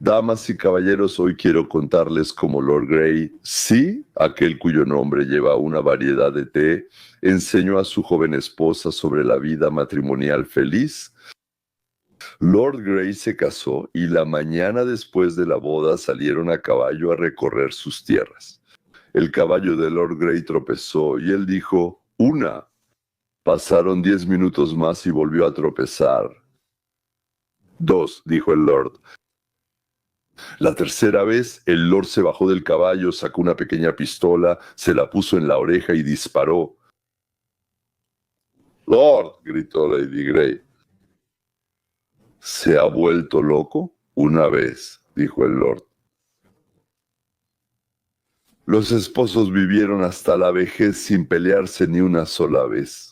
Damas y caballeros, hoy quiero contarles cómo Lord Grey, sí, aquel cuyo nombre lleva una variedad de té, enseñó a su joven esposa sobre la vida matrimonial feliz. Lord Grey se casó y la mañana después de la boda salieron a caballo a recorrer sus tierras. El caballo de Lord Grey tropezó y él dijo, "Una". Pasaron 10 minutos más y volvió a tropezar. "Dos", dijo el Lord. La tercera vez, el Lord se bajó del caballo, sacó una pequeña pistola, se la puso en la oreja y disparó. "Lord", gritó Lady Grey. "¿Se ha vuelto loco?". "Una vez", dijo el Lord. Los esposos vivieron hasta la vejez sin pelearse ni una sola vez.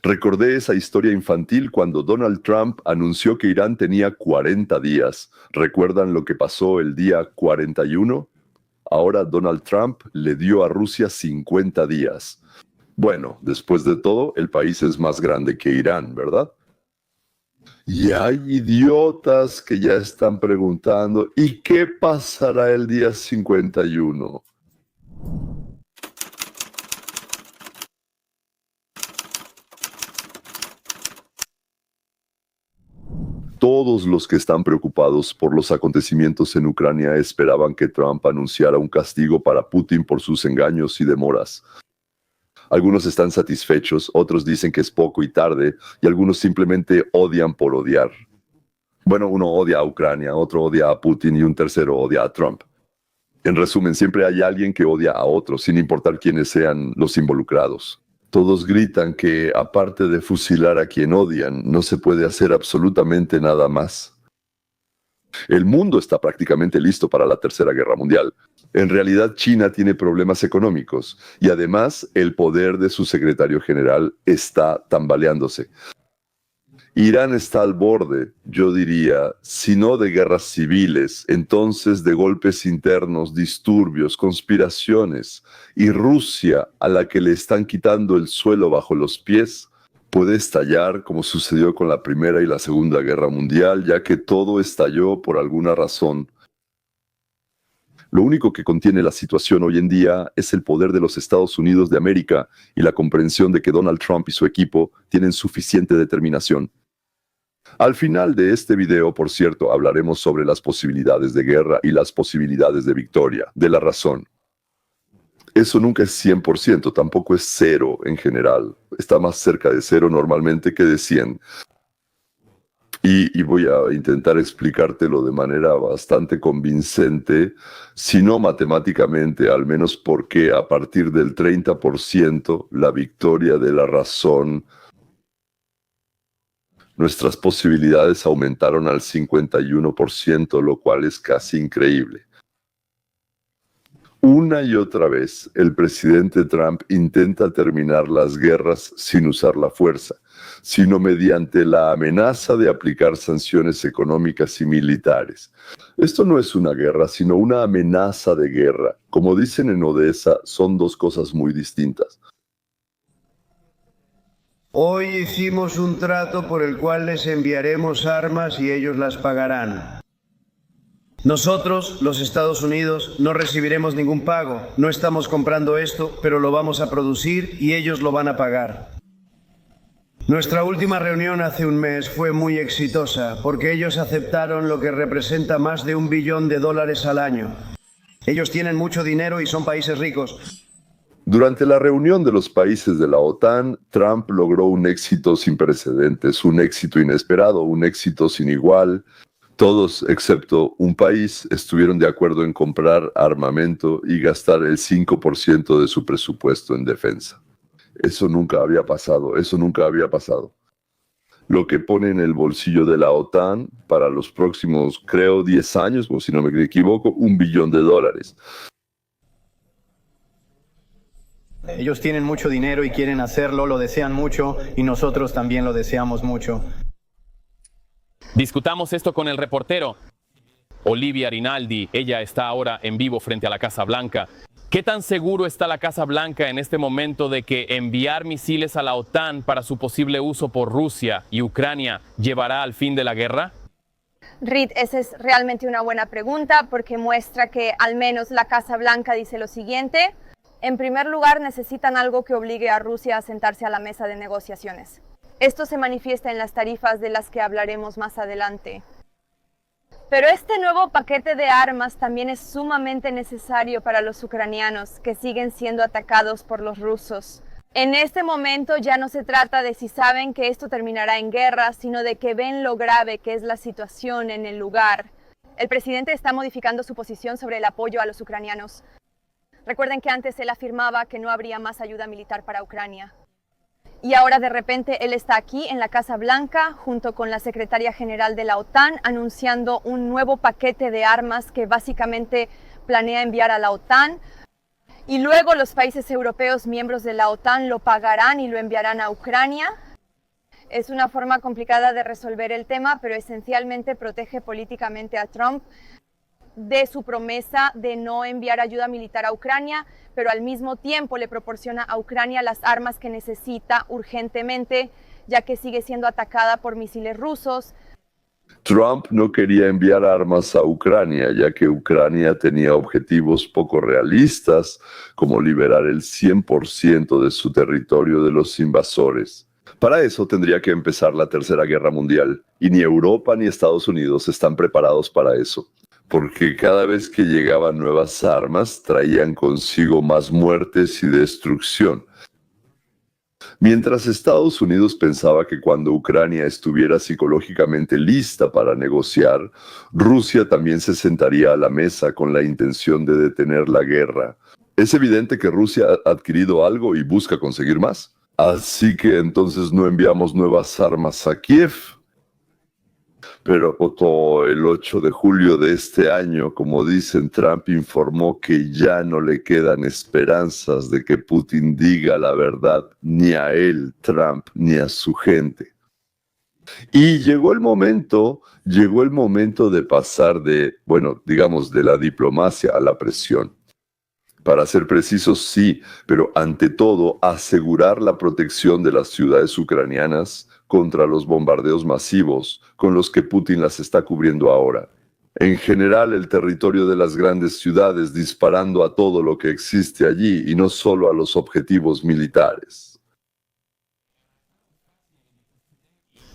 Recordé esa historia infantil cuando Donald Trump anunció que Irán tenía 40 días. ¿Recuerdan lo que pasó el día 41? Ahora Donald Trump le dio a Rusia 50 días. Bueno, después de todo, el país es más grande que Irán, ¿verdad? Y hay idiotas que ya están preguntando, ¿y qué pasará el día 51? Todos los que están preocupados por los acontecimientos en Ucrania esperaban que Trump anunciara un castigo para Putin por sus engaños y demoras. Algunos están satisfechos, otros dicen que es poco y tarde, y algunos simplemente odian por odiar. Bueno, uno odia a Ucrania, otro odia a Putin y un tercero odia a Trump. En resumen, siempre hay alguien que odia a otro, sin importar quiénes sean los involucrados. Todos gritan que, aparte de fusilar a quien odian, no se puede hacer absolutamente nada más. El mundo está prácticamente listo para la Tercera Guerra Mundial. En realidad, China tiene problemas económicos y además el poder de su secretario general está tambaleándose. Irán está al borde, yo diría, si no de guerras civiles, entonces de golpes internos, disturbios, conspiraciones, y Rusia, a la que le están quitando el suelo bajo los pies, puede estallar como sucedió con la Primera y la Segunda Guerra Mundial, ya que todo estalló por alguna razón. Lo único que contiene la situación hoy en día es el poder de los Estados Unidos de América y la comprensión de que Donald Trump y su equipo tienen suficiente determinación. Al final de este video, por cierto, hablaremos sobre las posibilidades de guerra y las posibilidades de victoria, de la razón. Eso nunca es 100%, tampoco es cero en general. Está más cerca de cero normalmente que de 100. Y voy a intentar explicártelo de manera bastante convincente, si no matemáticamente, al menos porque a partir del 30%, la victoria de la razón, nuestras posibilidades aumentaron al 51%, lo cual es casi increíble. Una y otra vez, el presidente Trump intenta terminar las guerras sin usar la fuerza, sino mediante la amenaza de aplicar sanciones económicas y militares. Esto no es una guerra, sino una amenaza de guerra. Como dicen en Odessa, son dos cosas muy distintas. Hoy hicimos un trato por el cual les enviaremos armas y ellos las pagarán. Nosotros, los Estados Unidos, no recibiremos ningún pago. No estamos comprando esto, pero lo vamos a producir y ellos lo van a pagar. Nuestra última reunión hace un mes fue muy exitosa porque ellos aceptaron lo que representa más de $1 billón al año. Ellos tienen mucho dinero y son países ricos. Durante la reunión de los países de la OTAN, Trump logró un éxito sin precedentes, un éxito inesperado, un éxito sin igual. Todos, excepto un país, estuvieron de acuerdo en comprar armamento y gastar el 5% de su presupuesto en defensa. Eso nunca había pasado, eso nunca había pasado. Lo que pone en el bolsillo de la OTAN para los próximos, creo, 10 años, o si no me equivoco, $1 billón. Ellos tienen mucho dinero y quieren hacerlo, lo desean mucho y nosotros también lo deseamos mucho. Discutamos esto con el reportero Olivia Rinaldi. Ella está ahora en vivo frente a la Casa Blanca. ¿Qué tan seguro está la Casa Blanca en este momento de que enviar misiles a la OTAN para su posible uso por Rusia y Ucrania llevará al fin de la guerra? Reed, esa es realmente una buena pregunta porque muestra que al menos la Casa Blanca dice lo siguiente. En primer lugar, necesitan algo que obligue a Rusia a sentarse a la mesa de negociaciones. Esto se manifiesta en las tarifas de las que hablaremos más adelante. Pero este nuevo paquete de armas también es sumamente necesario para los ucranianos que siguen siendo atacados por los rusos. En este momento ya no se trata de si saben que esto terminará en guerra, sino de que ven lo grave que es la situación en el lugar. El presidente está modificando su posición sobre el apoyo a los ucranianos. Recuerden que antes él afirmaba que no habría más ayuda militar para Ucrania. Y ahora de repente él está aquí en la Casa Blanca junto con la secretaria general de la OTAN anunciando un nuevo paquete de armas que básicamente planea enviar a la OTAN. Y luego los países europeos miembros de la OTAN lo pagarán y lo enviarán a Ucrania. Es una forma complicada de resolver el tema, pero esencialmente protege políticamente a Trump de su promesa de no enviar ayuda militar a Ucrania, pero al mismo tiempo le proporciona a Ucrania las armas que necesita urgentemente, ya que sigue siendo atacada por misiles rusos. Trump no quería enviar armas a Ucrania, ya que Ucrania tenía objetivos poco realistas, como liberar el 100% de su territorio de los invasores. Para eso tendría que empezar la Tercera Guerra Mundial, y ni Europa ni Estados Unidos están preparados para eso, porque cada vez que llegaban nuevas armas traían consigo más muertes y destrucción. Mientras Estados Unidos pensaba que cuando Ucrania estuviera psicológicamente lista para negociar, Rusia también se sentaría a la mesa con la intención de detener la guerra. Es evidente que Rusia ha adquirido algo y busca conseguir más. Así que entonces no enviamos nuevas armas a Kiev. Pero el 8 de julio de este año, como dicen, Trump informó que ya no le quedan esperanzas de que Putin diga la verdad, ni a él, Trump, ni a su gente. Y llegó el momento de pasar de la diplomacia a la presión. Para ser precisos, sí, pero ante todo, asegurar la protección de las ciudades ucranianas contra los bombardeos masivos con los que Putin las está cubriendo ahora. En general, el territorio de las grandes ciudades disparando a todo lo que existe allí y no solo a los objetivos militares.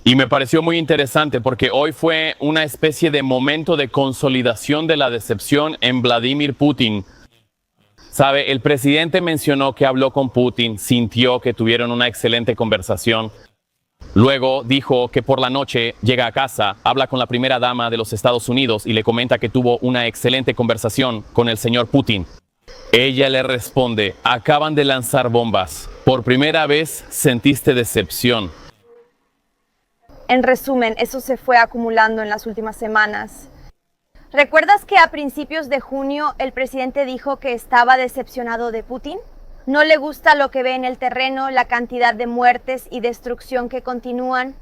Y me pareció muy interesante porque hoy fue una especie de momento de consolidación de la decepción en Vladimir Putin. Sabe, el presidente mencionó que habló con Putin, sintió que tuvieron una excelente conversación. Luego dijo que por la noche llega a casa, habla con la primera dama de los Estados Unidos y le comenta que tuvo una excelente conversación con el señor Putin. Ella le responde, acaban de lanzar bombas. Por primera vez sentiste decepción. En resumen, eso se fue acumulando en las últimas semanas. ¿Recuerdas que a principios de junio el presidente dijo que estaba decepcionado de Putin? ¿No le gusta lo que ve en el terreno, la cantidad de muertes y destrucción que continúan?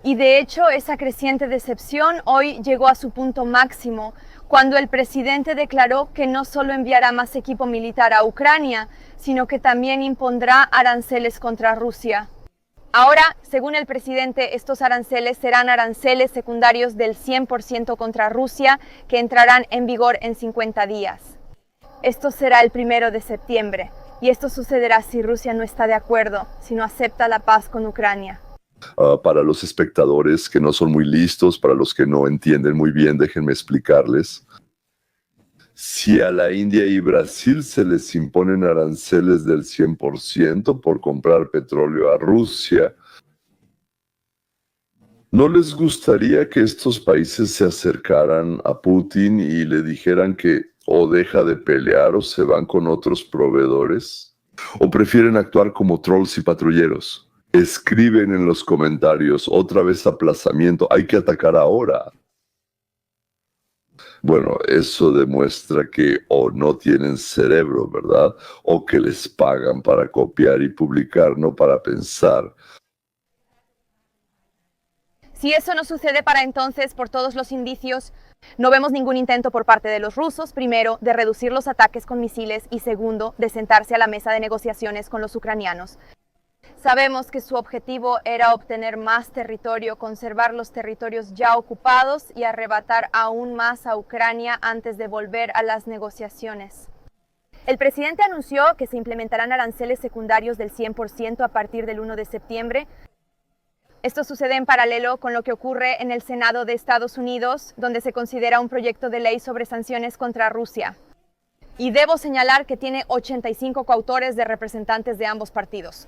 Y de hecho, esa creciente decepción hoy llegó a su punto máximo, cuando el presidente declaró que no solo enviará más equipo militar a Ucrania, sino que también impondrá aranceles contra Rusia. Ahora, según el presidente, estos aranceles serán aranceles secundarios del 100% contra Rusia, que entrarán en vigor en 50 días. Esto será el 1 de septiembre, y esto sucederá si Rusia no está de acuerdo, si no acepta la paz con Ucrania. Para los espectadores que no son muy listos, para los que no entienden muy bien, déjenme explicarles. Si a la India y Brasil se les imponen aranceles del 100% por comprar petróleo a Rusia, ¿no les gustaría que estos países se acercaran a Putin y le dijeran que o deja de pelear o se van con otros proveedores? ¿O prefieren actuar como trolls y patrulleros? Escriben en los comentarios, otra vez aplazamiento, hay que atacar ahora. Bueno, eso demuestra que o no tienen cerebro, ¿verdad? O que les pagan para copiar y publicar, no para pensar. Si eso no sucede para entonces, por todos los indicios, no vemos ningún intento por parte de los rusos, primero, de reducir los ataques con misiles y segundo, de sentarse a la mesa de negociaciones con los ucranianos. Sabemos que su objetivo era obtener más territorio, conservar los territorios ya ocupados y arrebatar aún más a Ucrania antes de volver a las negociaciones. El presidente anunció que se implementarán aranceles secundarios del 100% a partir del 1 de septiembre. Esto sucede en paralelo con lo que ocurre en el Senado de Estados Unidos, donde se considera un proyecto de ley sobre sanciones contra Rusia. Y debo señalar que tiene 85 coautores de representantes de ambos partidos.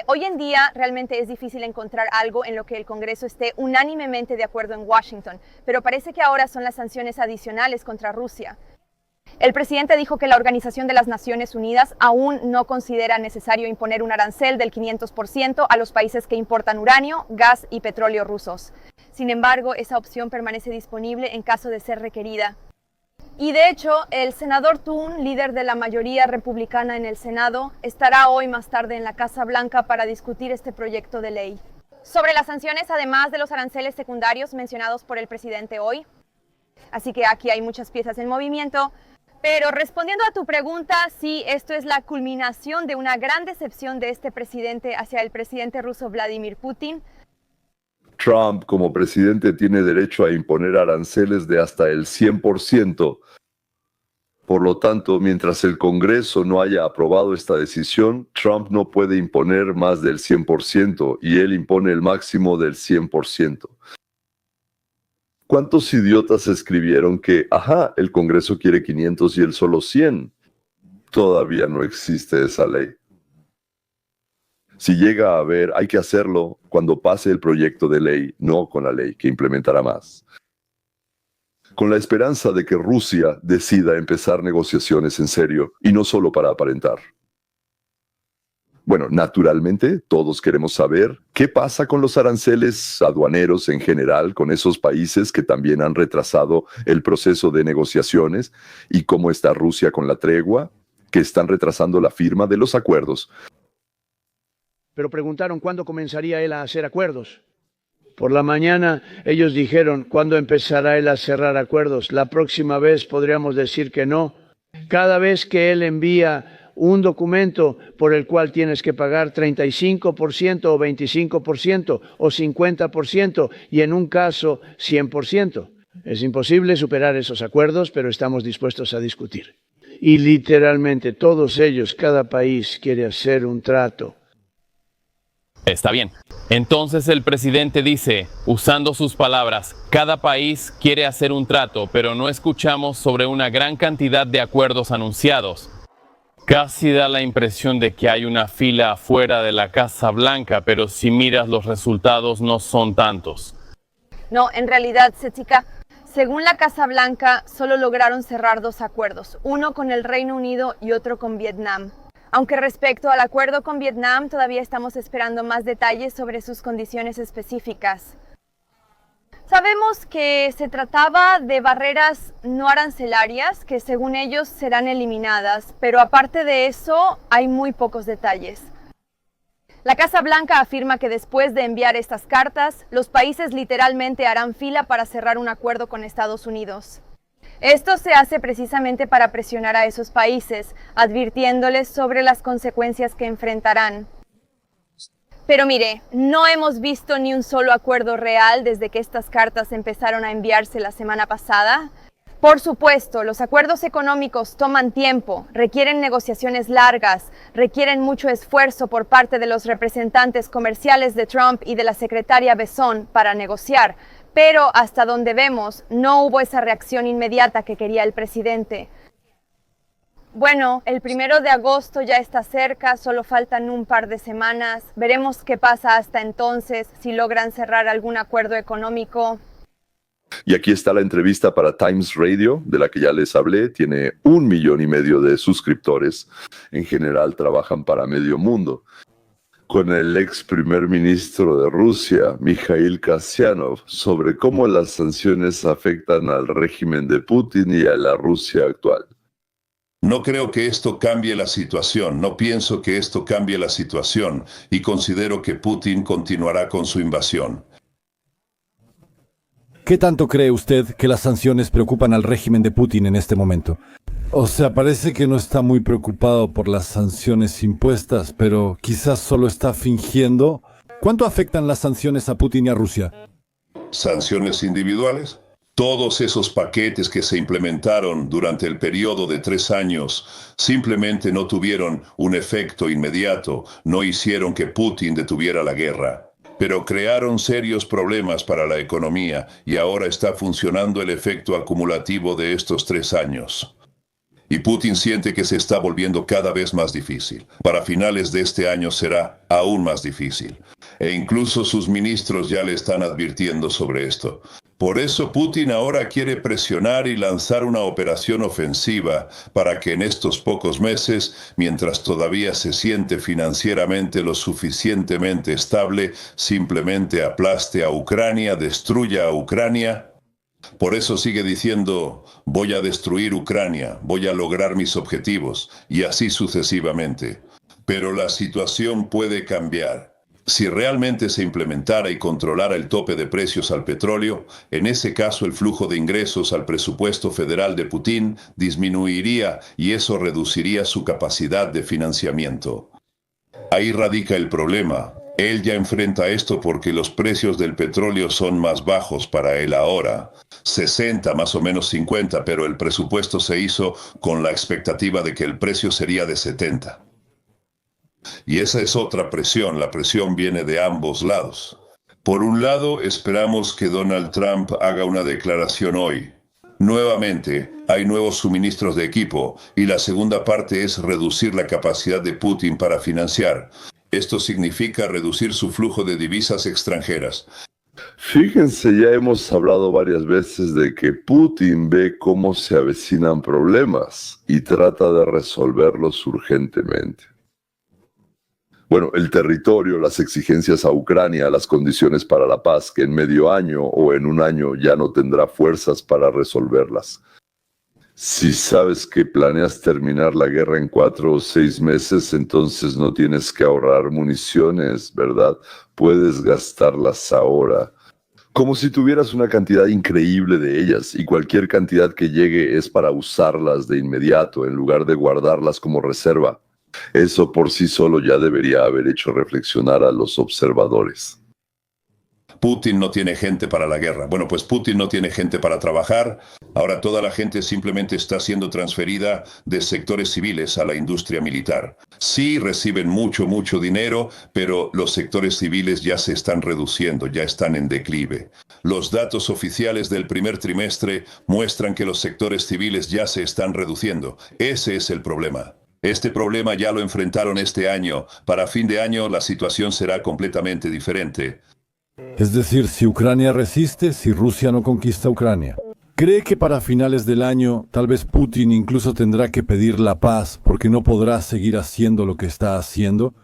Hoy en día realmente es difícil encontrar algo en lo que el Congreso esté unánimemente de acuerdo en Washington, pero parece que ahora son las sanciones adicionales contra Rusia. El presidente dijo que la Organización de las Naciones Unidas aún no considera necesario imponer un arancel del 500% a los países que importan uranio, gas y petróleo rusos. Sin embargo, esa opción permanece disponible en caso de ser requerida. Y de hecho, el senador Thune, líder de la mayoría republicana en el Senado, estará hoy más tarde en la Casa Blanca para discutir este proyecto de ley. Sobre las sanciones, además de los aranceles secundarios mencionados por el presidente hoy. Así que aquí hay muchas piezas en movimiento. Pero respondiendo a tu pregunta, sí, esto es la culminación de una gran decepción de este presidente hacia el presidente ruso Vladimir Putin. Trump, como presidente, tiene derecho a imponer aranceles de hasta el 100%. Por lo tanto, mientras el Congreso no haya aprobado esta decisión, Trump no puede imponer más del 100% y él impone el máximo del 100%. ¿Cuántos idiotas escribieron que, el Congreso quiere 500 y él solo 100? Todavía no existe esa ley. Si llega a haber, hay que hacerlo cuando pase el proyecto de ley, no con la ley que implementará más. Con la esperanza de que Rusia decida empezar negociaciones en serio y no solo para aparentar. Bueno, naturalmente, todos queremos saber qué pasa con los aranceles aduaneros en general, con esos países que también han retrasado el proceso de negociaciones, y cómo está Rusia con la tregua, que están retrasando la firma de los acuerdos. Pero preguntaron cuándo comenzaría él a hacer acuerdos. Por la mañana ellos dijeron, ¿cuándo empezará él a cerrar acuerdos? La próxima vez podríamos decir que no. Cada vez que él envía un documento por el cual tienes que pagar 35% o 25% o 50% y en un caso 100%. Es imposible superar esos acuerdos, pero estamos dispuestos a discutir. Y literalmente todos ellos, cada país quiere hacer un trato. Está bien. Entonces el presidente dice, usando sus palabras, cada país quiere hacer un trato, pero no escuchamos sobre una gran cantidad de acuerdos anunciados. Casi da la impresión de que hay una fila afuera de la Casa Blanca, pero si miras los resultados no son tantos. No, en realidad, Sechika, según la Casa Blanca, solo lograron cerrar 2 acuerdos, uno con el Reino Unido y otro con Vietnam. Aunque respecto al acuerdo con Vietnam, todavía estamos esperando más detalles sobre sus condiciones específicas. Sabemos que se trataba de barreras no arancelarias que según ellos serán eliminadas, pero aparte de eso hay muy pocos detalles. La Casa Blanca afirma que después de enviar estas cartas, los países literalmente harán fila para cerrar un acuerdo con Estados Unidos. Esto se hace precisamente para presionar a esos países, advirtiéndoles sobre las consecuencias que enfrentarán. Pero mire, no hemos visto ni un solo acuerdo real desde que estas cartas empezaron a enviarse la semana pasada. Por supuesto, los acuerdos económicos toman tiempo, requieren negociaciones largas, requieren mucho esfuerzo por parte de los representantes comerciales de Trump y de la secretaria Besson para negociar. Pero hasta donde vemos, no hubo esa reacción inmediata que quería el presidente. Bueno, el 1 de agosto ya está cerca, solo faltan un par de semanas. Veremos qué pasa hasta entonces, si logran cerrar algún acuerdo económico. Y aquí está la entrevista para Times Radio, de la que ya les hablé. Tiene 1,5 millones de suscriptores. En general trabajan para medio mundo. Con el ex primer ministro de Rusia, Mikhail Kasyanov, sobre cómo las sanciones afectan al régimen de Putin y a la Rusia actual. No creo que esto cambie la situación, no pienso que esto cambie la situación, y considero que Putin continuará con su invasión. ¿Qué tanto cree usted que las sanciones preocupan al régimen de Putin en este momento? O sea, parece que no está muy preocupado por las sanciones impuestas, pero quizás solo está fingiendo. ¿Cuánto afectan las sanciones a Putin y a Rusia? ¿Sanciones individuales? Todos esos paquetes que se implementaron durante el periodo de 3 años simplemente no tuvieron un efecto inmediato, no hicieron que Putin detuviera la guerra, pero crearon serios problemas para la economía y ahora está funcionando el efecto acumulativo de estos 3 años. Y Putin siente que se está volviendo cada vez más difícil. Para finales de este año será aún más difícil. E incluso sus ministros ya le están advirtiendo sobre esto. Por eso Putin ahora quiere presionar y lanzar una operación ofensiva para que en estos pocos meses, mientras todavía se siente financieramente lo suficientemente estable, simplemente aplaste a Ucrania, destruya a Ucrania. Por eso sigue diciendo, voy a destruir Ucrania, voy a lograr mis objetivos, y así sucesivamente. Pero la situación puede cambiar. Si realmente se implementara y controlara el tope de precios al petróleo, en ese caso el flujo de ingresos al presupuesto federal de Putin disminuiría y eso reduciría su capacidad de financiamiento. Ahí radica el problema. Él ya enfrenta esto porque los precios del petróleo son más bajos para él ahora. 60, más o menos 50, pero el presupuesto se hizo con la expectativa de que el precio sería de 70. Y esa es otra presión, la presión viene de ambos lados. Por un lado, esperamos que Donald Trump haga una declaración hoy. Nuevamente, hay nuevos suministros de equipo, y la segunda parte es reducir la capacidad de Putin para financiar. Esto significa reducir su flujo de divisas extranjeras. Fíjense, ya hemos hablado varias veces de que Putin ve cómo se avecinan problemas y trata de resolverlos urgentemente. Bueno, el territorio, las exigencias a Ucrania, las condiciones para la paz, que en medio año o en un año ya no tendrá fuerzas para resolverlas. Si sabes que planeas terminar la guerra en 4 o 6 meses, entonces no tienes que ahorrar municiones, ¿verdad? Puedes gastarlas ahora. Como si tuvieras una cantidad increíble de ellas y cualquier cantidad que llegue es para usarlas de inmediato en lugar de guardarlas como reserva. Eso por sí solo ya debería haber hecho reflexionar a los observadores. Putin no tiene gente para la guerra. Bueno, pues Putin no tiene gente para trabajar. Ahora toda la gente simplemente está siendo transferida de sectores civiles a la industria militar. Sí reciben mucho dinero, pero los sectores civiles ya se están reduciendo, ya están en declive. Los datos oficiales del primer trimestre muestran que los sectores civiles ya se están reduciendo. Ese es el problema. Este problema ya lo enfrentaron este año. Para fin de año la situación será completamente diferente. Es decir, si Ucrania resiste, si Rusia no conquista Ucrania. ¿Cree que para finales del año tal vez Putin incluso tendrá que pedir la paz porque no podrá seguir haciendo lo que está haciendo?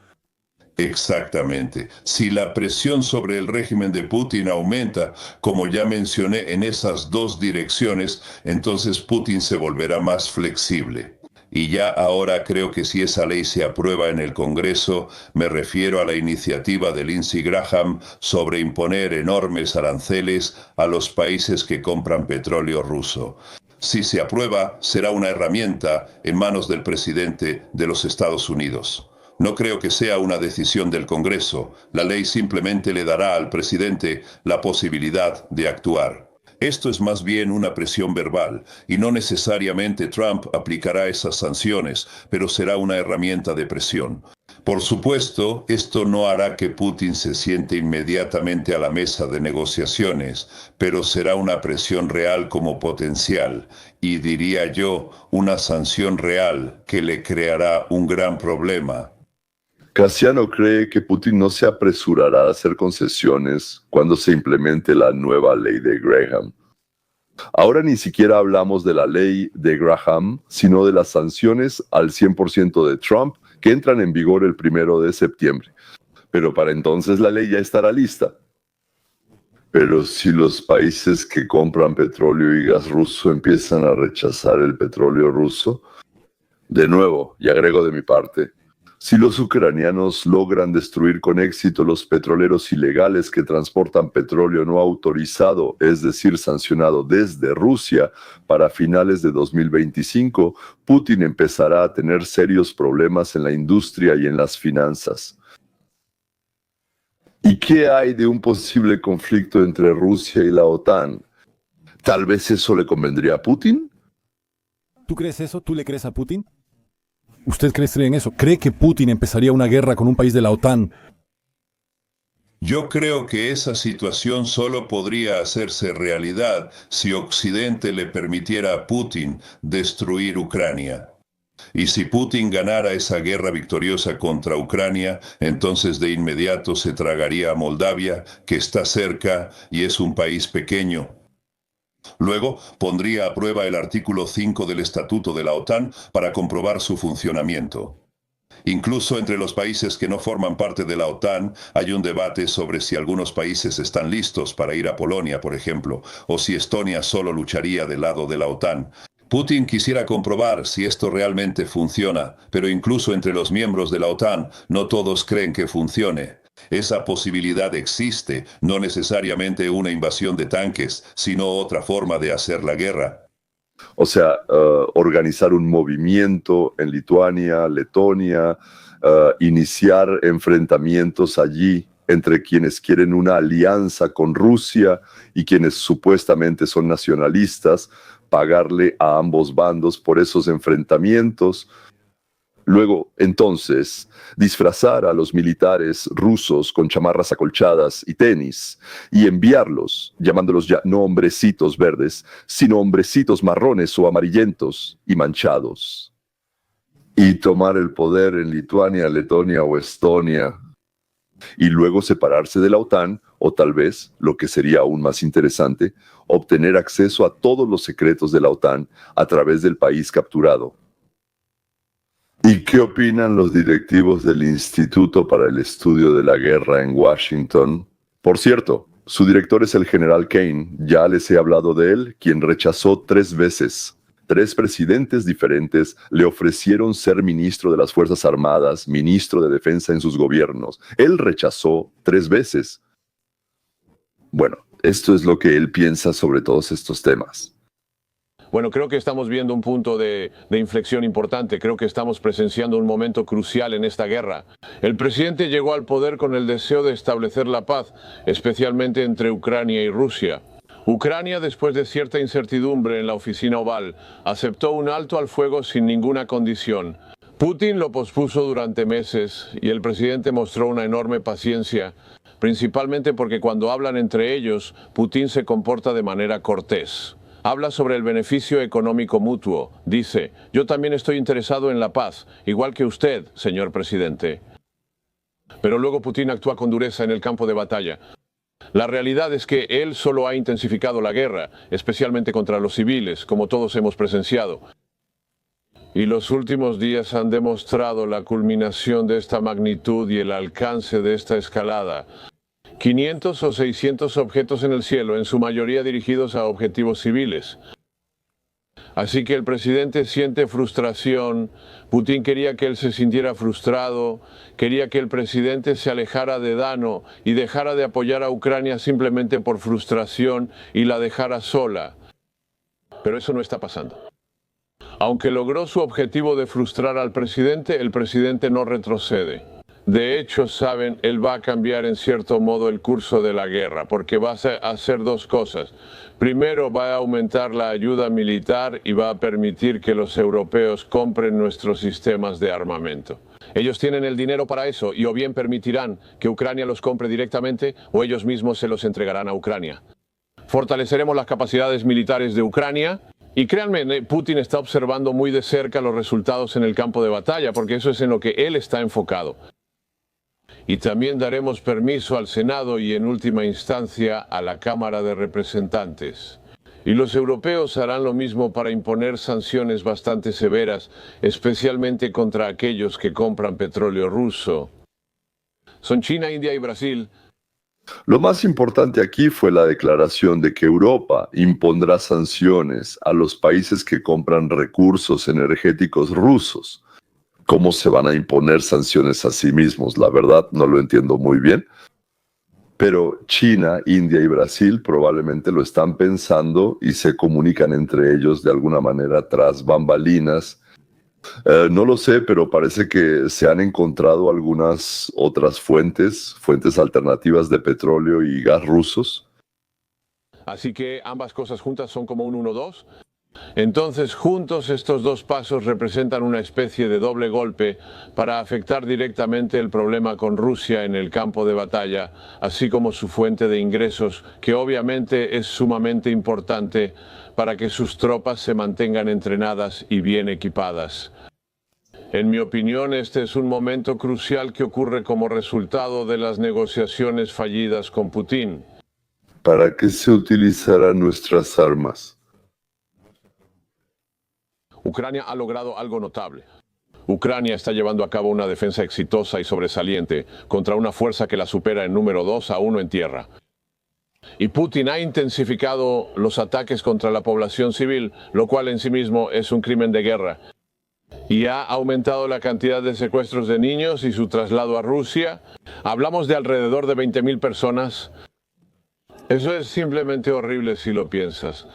Exactamente. Si la presión sobre el régimen de Putin aumenta, como ya mencioné, en esas dos direcciones, entonces Putin se volverá más flexible. Y ya ahora creo que si esa ley se aprueba en el Congreso, me refiero a la iniciativa de Lindsey Graham sobre imponer enormes aranceles a los países que compran petróleo ruso. Si se aprueba, será una herramienta en manos del presidente de los Estados Unidos. No creo que sea una decisión del Congreso. La ley simplemente le dará al presidente la posibilidad de actuar. Esto es más bien una presión verbal, y no necesariamente Trump aplicará esas sanciones, pero será una herramienta de presión. Por supuesto, esto no hará que Putin se siente inmediatamente a la mesa de negociaciones, pero será una presión real como potencial, y diría yo, una sanción real que le creará un gran problema. Casiano cree que Putin no se apresurará a hacer concesiones cuando se implemente la nueva ley de Graham. Ahora ni siquiera hablamos de la ley de Graham, sino de las sanciones al 100% de Trump que entran en vigor el 1 de septiembre. Pero para entonces la ley ya estará lista. Pero si los países que compran petróleo y gas ruso empiezan a rechazar el petróleo ruso, de nuevo, y agrego de mi parte, Si los ucranianos logran destruir con éxito los petroleros ilegales que transportan petróleo no autorizado, es decir, sancionado desde Rusia, para finales de 2025, Putin empezará a tener serios problemas en la industria y en las finanzas. ¿Y qué hay de un posible conflicto entre Rusia y la OTAN? ¿Tal vez eso le convendría a Putin? ¿Tú crees eso? ¿Tú le crees a Putin? ¿Usted cree en eso? ¿Cree que Putin empezaría una guerra con un país de la OTAN? Yo creo que esa situación solo podría hacerse realidad si Occidente le permitiera a Putin destruir Ucrania. Y si Putin ganara esa guerra victoriosa contra Ucrania, entonces de inmediato se tragaría a Moldavia, que está cerca y es un país pequeño. Luego, pondría a prueba el artículo 5 del Estatuto de la OTAN para comprobar su funcionamiento. Incluso entre los países que no forman parte de la OTAN hay un debate sobre si algunos países están listos para ir a Polonia, por ejemplo, o si Estonia solo lucharía del lado de la OTAN. Putin quisiera comprobar si esto realmente funciona, pero incluso entre los miembros de la OTAN no todos creen que funcione. Esa posibilidad existe, no necesariamente una invasión de tanques, sino otra forma de hacer la guerra. O sea, organizar un movimiento en Lituania, Letonia, iniciar enfrentamientos allí entre quienes quieren una alianza con Rusia y quienes supuestamente son nacionalistas, pagarle a ambos bandos por esos enfrentamientos. Luego, entonces, disfrazar a los militares rusos con chamarras acolchadas y tenis y enviarlos, llamándolos ya no hombrecitos verdes, sino hombrecitos marrones o amarillentos y manchados. Y tomar el poder en Lituania, Letonia o Estonia. Y luego separarse de la OTAN, o tal vez, lo que sería aún más interesante, obtener acceso a todos los secretos de la OTAN a través del país capturado. ¿Y qué opinan los directivos del Instituto para el Estudio de la Guerra en Washington? Por cierto, su director es el general Kane, ya les he hablado de él, quien rechazó 3 veces. 3 presidentes diferentes le ofrecieron ser ministro de las Fuerzas Armadas, ministro de Defensa en sus gobiernos. Él rechazó 3 veces. Bueno, esto es lo que él piensa sobre todos estos temas. Bueno, creo que estamos viendo un punto de inflexión importante. Creo que estamos presenciando un momento crucial en esta guerra. El presidente llegó al poder con el deseo de establecer la paz, especialmente entre Ucrania y Rusia. Ucrania, después de cierta incertidumbre en la oficina oval, aceptó un alto al fuego sin ninguna condición. Putin lo pospuso durante meses y el presidente mostró una enorme paciencia, principalmente porque cuando hablan entre ellos, Putin se comporta de manera cortés. Habla sobre el beneficio económico mutuo. Dice, yo también estoy interesado en la paz, igual que usted, señor presidente. Pero luego Putin actúa con dureza en el campo de batalla. La realidad es que él solo ha intensificado la guerra, especialmente contra los civiles, como todos hemos presenciado. Y los últimos días han demostrado la culminación de esta magnitud y el alcance de esta escalada. 500 o 600 objetos en el cielo, en su mayoría dirigidos a objetivos civiles. Así que el presidente siente frustración. Putin quería que él se sintiera frustrado, quería que el presidente se alejara de Dano y dejara de apoyar a Ucrania simplemente por frustración y la dejara sola. Pero eso no está pasando. Aunque logró su objetivo de frustrar al presidente, el presidente no retrocede. De hecho, saben, él va a cambiar en cierto modo el curso de la guerra, porque va a hacer 2 cosas. Primero, va a aumentar la ayuda militar y va a permitir que los europeos compren nuestros sistemas de armamento. Ellos tienen el dinero para eso y o bien permitirán que Ucrania los compre directamente o ellos mismos se los entregarán a Ucrania. Fortaleceremos las capacidades militares de Ucrania. Y créanme, Putin está observando muy de cerca los resultados en el campo de batalla, porque eso es en lo que él está enfocado. Y también daremos permiso al Senado y en última instancia a la Cámara de Representantes. Y los europeos harán lo mismo para imponer sanciones bastante severas, especialmente contra aquellos que compran petróleo ruso. Son China, India y Brasil. Lo más importante aquí fue la declaración de que Europa impondrá sanciones a los países que compran recursos energéticos rusos. ¿Cómo se van a imponer sanciones a sí mismos? La verdad, no lo entiendo muy bien. Pero China, India y Brasil probablemente lo están pensando y se comunican entre ellos de alguna manera tras bambalinas. No lo sé, pero parece que se han encontrado algunas otras fuentes alternativas de petróleo y gas rusos. Así que ambas cosas juntas son como un 1-2. Entonces, juntos estos dos pasos representan una especie de doble golpe para afectar directamente el problema con Rusia en el campo de batalla, así como su fuente de ingresos, que obviamente es sumamente importante para que sus tropas se mantengan entrenadas y bien equipadas. En mi opinión, este es un momento crucial que ocurre como resultado de las negociaciones fallidas con Putin. ¿Para qué se utilizarán nuestras armas? Ucrania ha logrado algo notable. Ucrania está llevando a cabo una defensa exitosa y sobresaliente contra una fuerza que la supera en número 2-1 en tierra. Y Putin ha intensificado los ataques contra la población civil, lo cual en sí mismo es un crimen de guerra. Y ha aumentado la cantidad de secuestros de niños y su traslado a Rusia. Hablamos de alrededor de 20.000 personas. Eso es simplemente horrible si lo piensas.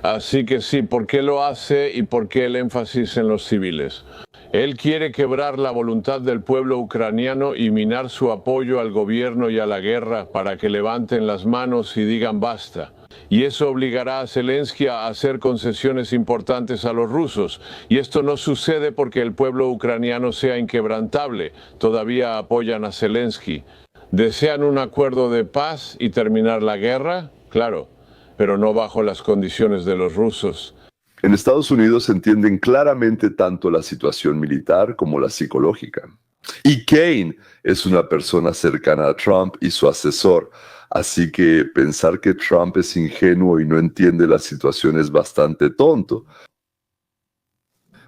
Así que sí, ¿por qué lo hace y por qué el énfasis en los civiles? Él quiere quebrar la voluntad del pueblo ucraniano y minar su apoyo al gobierno y a la guerra para que levanten las manos y digan basta. Y eso obligará a Zelensky a hacer concesiones importantes a los rusos. Y esto no sucede porque el pueblo ucraniano sea inquebrantable. Todavía apoyan a Zelensky. ¿Desean un acuerdo de paz y terminar la guerra? Claro, pero no bajo las condiciones de los rusos. En Estados Unidos entienden claramente tanto la situación militar como la psicológica. Y Kane es una persona cercana a Trump y su asesor, así que pensar que Trump es ingenuo y no entiende la situación es bastante tonto.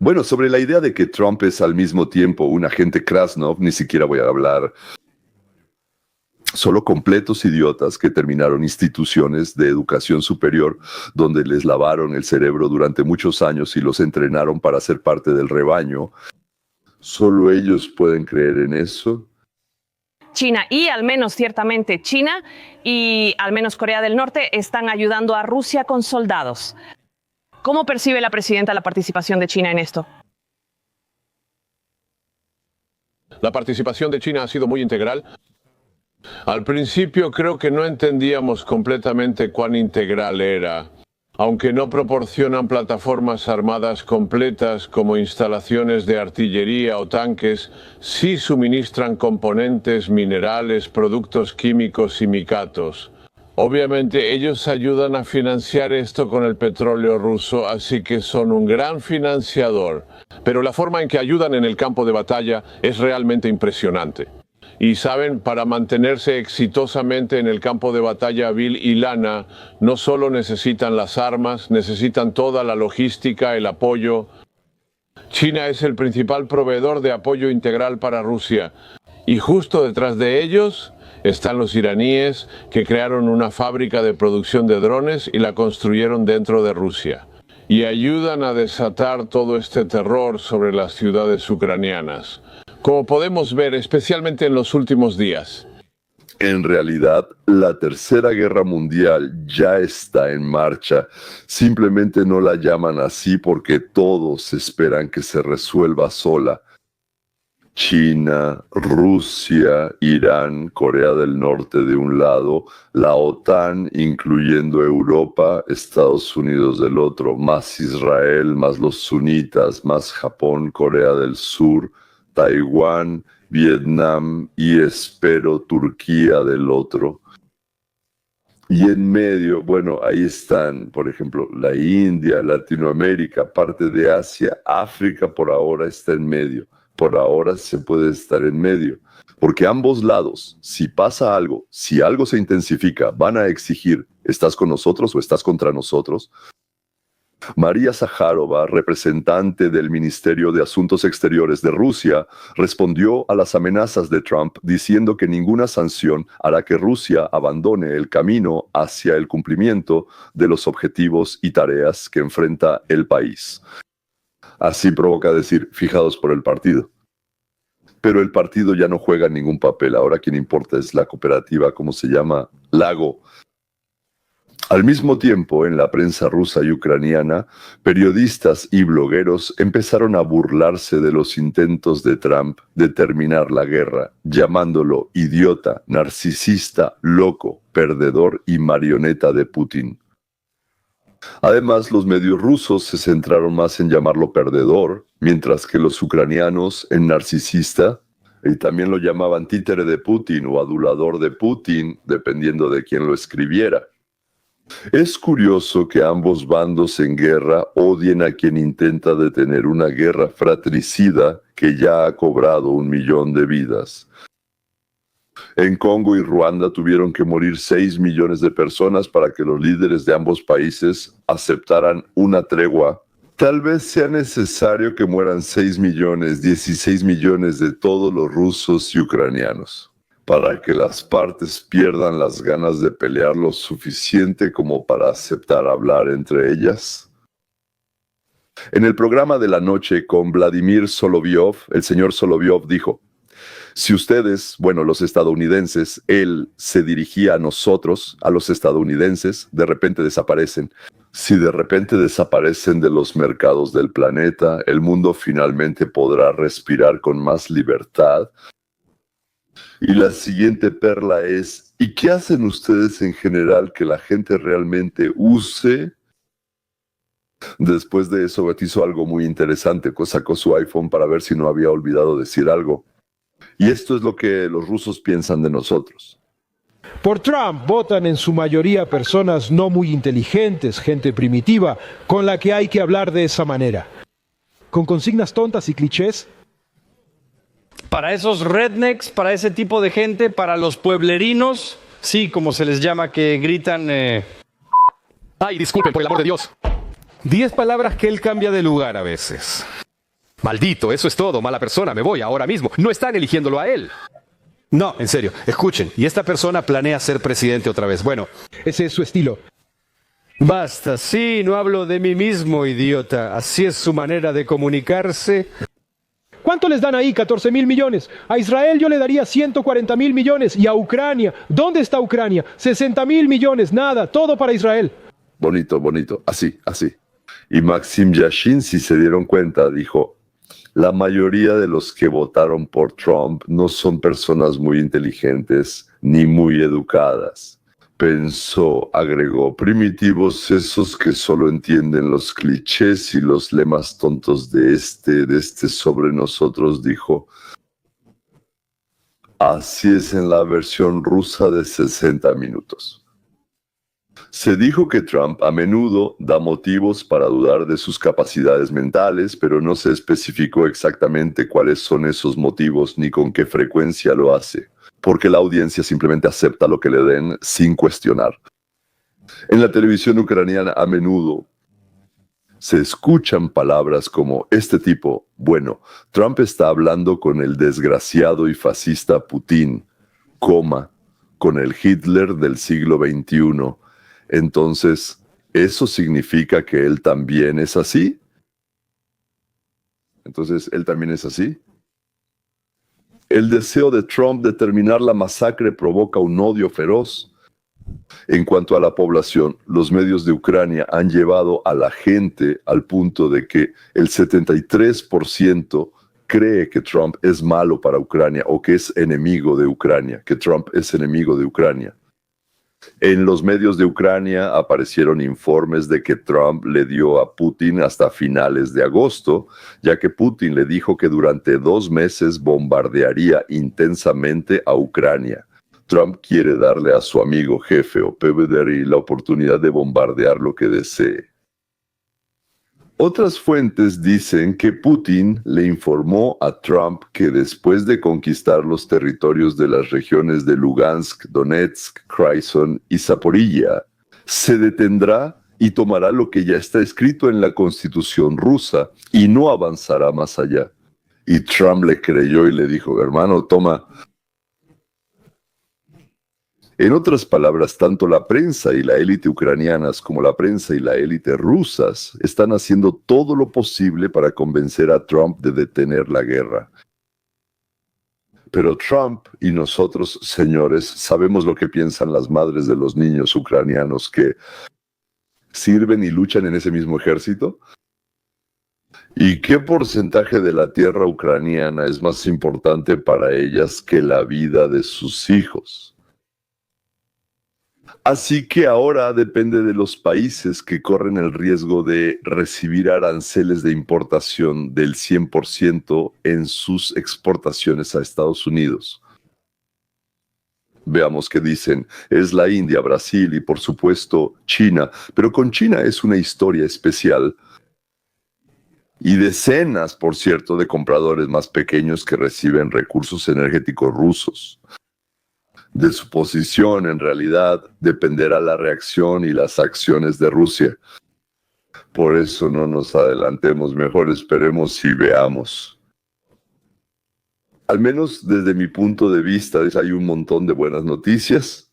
Bueno, sobre la idea de que Trump es al mismo tiempo un agente Krasnov, ni siquiera voy a hablar. Solo completos idiotas que terminaron instituciones de educación superior donde les lavaron el cerebro durante muchos años y los entrenaron para ser parte del rebaño. ¿Solo ellos pueden creer en eso? China y al menos ciertamente China y al menos Corea del Norte están ayudando a Rusia con soldados. ¿Cómo percibe la presidenta la participación de China en esto? La participación de China ha sido muy integral. Al principio creo que no entendíamos completamente cuán integral era. Aunque no proporcionan plataformas armadas completas como instalaciones de artillería o tanques, sí suministran componentes, minerales, productos químicos y micatos. Obviamente ellos ayudan a financiar esto con el petróleo ruso, así que son un gran financiador. Pero la forma en que ayudan en el campo de batalla es realmente impresionante. Y saben, para mantenerse exitosamente en el campo de batalla Bill y Lana, no solo necesitan las armas, necesitan toda la logística, el apoyo. China es el principal proveedor de apoyo integral para Rusia. Y justo detrás de ellos están los iraníes, que crearon una fábrica de producción de drones y la construyeron dentro de Rusia. Y ayudan a desatar todo este terror sobre las ciudades ucranianas. Como podemos ver, especialmente en los últimos días. En realidad, la Tercera Guerra Mundial ya está en marcha. Simplemente no la llaman así porque todos esperan que se resuelva sola. China, Rusia, Irán, Corea del Norte de un lado, la OTAN, incluyendo Europa, Estados Unidos del otro, más Israel, más los sunitas, más Japón, Corea del Sur, Taiwán, Vietnam y espero Turquía del otro. Y en medio, bueno, ahí están, por ejemplo, la India, Latinoamérica, parte de Asia, África por ahora está en medio. Por ahora se puede estar en medio. Porque ambos lados, si pasa algo, si algo se intensifica, van a exigir, ¿estás con nosotros o estás contra nosotros? María Zaharova, representante del Ministerio de Asuntos Exteriores de Rusia, respondió a las amenazas de Trump diciendo que ninguna sanción hará que Rusia abandone el camino hacia el cumplimiento de los objetivos y tareas que enfrenta el país. Así provoca decir, fijados por el partido. pero el partido ya no juega ningún papel. Ahora quien importa es la cooperativa, ¿cómo se llama? Lago. Al mismo tiempo, en la prensa rusa y ucraniana, periodistas y blogueros empezaron a burlarse de los intentos de Trump de terminar la guerra, llamándolo idiota, narcisista, loco, perdedor y marioneta de Putin. Además, los medios rusos se centraron más en llamarlo perdedor, mientras que los ucranianos en narcisista, y también lo llamaban títere de Putin o adulador de Putin, dependiendo de quién lo escribiera. Es curioso que ambos bandos en guerra odien a quien intenta detener una guerra fratricida que ya ha cobrado 1 millón de vidas. En Congo y Ruanda tuvieron que morir 6 millones de personas para que los líderes de ambos países aceptaran una tregua. Tal vez sea necesario que mueran 6 millones, 16 millones de todos los rusos y ucranianos, para que las partes pierdan las ganas de pelear lo suficiente como para aceptar hablar entre ellas. En el programa de la noche con Vladimir Solovyov, el señor Solovyov dijo: si ustedes, bueno, los estadounidenses, él se dirigía a nosotros, a los estadounidenses, de repente desaparecen. Si de repente desaparecen de los mercados del planeta, el mundo finalmente podrá respirar con más libertad. Y la siguiente perla es: ¿y qué hacen ustedes en general que la gente realmente use? Después de eso, hizo algo muy interesante, sacó su iPhone para ver si no había olvidado decir algo. Y esto es lo que los rusos piensan de nosotros. Por Trump votan en su mayoría personas no muy inteligentes, gente primitiva, con la que hay que hablar de esa manera. Con consignas tontas y clichés. Para esos rednecks, para ese tipo de gente, para los pueblerinos, sí, como se les llama, que gritan... Ay, disculpen, por el amor de Dios. 10 palabras que él cambia de lugar a veces. Maldito, eso es todo, mala persona, me voy ahora mismo. No están eligiéndolo a él. No, en serio, escuchen, y esta persona planea ser presidente otra vez. Bueno, ese es su estilo. Basta, sí, no hablo de mí mismo, idiota. Así es su manera de comunicarse. ¿Cuánto les dan ahí? 14.000 millones. A Israel yo le daría 140.000 millones. Y a Ucrania, ¿dónde está Ucrania? 60.000 millones, nada, todo para Israel. Bonito, bonito, así, así. Y Maxim Yashin, si se dieron cuenta, dijo: la mayoría de los que votaron por Trump no son personas muy inteligentes ni muy educadas. Pensó, agregó, primitivos esos que solo entienden los clichés y los lemas tontos de este sobre nosotros, dijo. Así es en la versión rusa de 60 minutos. Se dijo que Trump a menudo da motivos para dudar de sus capacidades mentales, pero no se especificó exactamente cuáles son esos motivos ni con qué frecuencia lo hace, porque la audiencia simplemente acepta lo que le den sin cuestionar. En la televisión ucraniana a menudo se escuchan palabras como este tipo: bueno, Trump está hablando con el desgraciado y fascista Putin, con el Hitler del siglo XXI. Entonces, ¿eso significa que él también es así? Entonces, ¿él también es así? El deseo de Trump de terminar la masacre provoca un odio feroz. En cuanto a la población, los medios de Ucrania han llevado a la gente al punto de que el 73% cree que Trump es malo para Ucrania o que es enemigo de Ucrania, que Trump es enemigo de Ucrania. En los medios de Ucrania aparecieron informes de que Trump le dio a Putin hasta finales de agosto, ya que Putin le dijo que durante 2 meses bombardearía intensamente a Ucrania. Trump quiere darle a su amigo jefe o PVDRI la oportunidad de bombardear lo que desee. Otras fuentes dicen que Putin le informó a Trump que después de conquistar los territorios de las regiones de Lugansk, Donetsk, Kherson y Zaporilla, se detendrá y tomará lo que ya está escrito en la Constitución rusa y no avanzará más allá. Y Trump le creyó y le dijo: hermano, toma. En otras palabras, tanto la prensa y la élite ucranianas como la prensa y la élite rusas están haciendo todo lo posible para convencer a Trump de detener la guerra. Pero Trump y nosotros, señores, sabemos lo que piensan las madres de los niños ucranianos que sirven y luchan en ese mismo ejército. ¿Y qué porcentaje de la tierra ucraniana es más importante para ellas que la vida de sus hijos? Así que ahora depende de los países que corren el riesgo de recibir aranceles de importación del 100% en sus exportaciones a Estados Unidos. Veamos qué dicen. Es la India, Brasil y por supuesto China. Pero con China es una historia especial. Y decenas, por cierto, de compradores más pequeños que reciben recursos energéticos rusos. De su posición, en realidad, dependerá la reacción y las acciones de Rusia. Por eso no nos adelantemos, mejor esperemos y veamos. Al menos desde mi punto de vista, hay un montón de buenas noticias.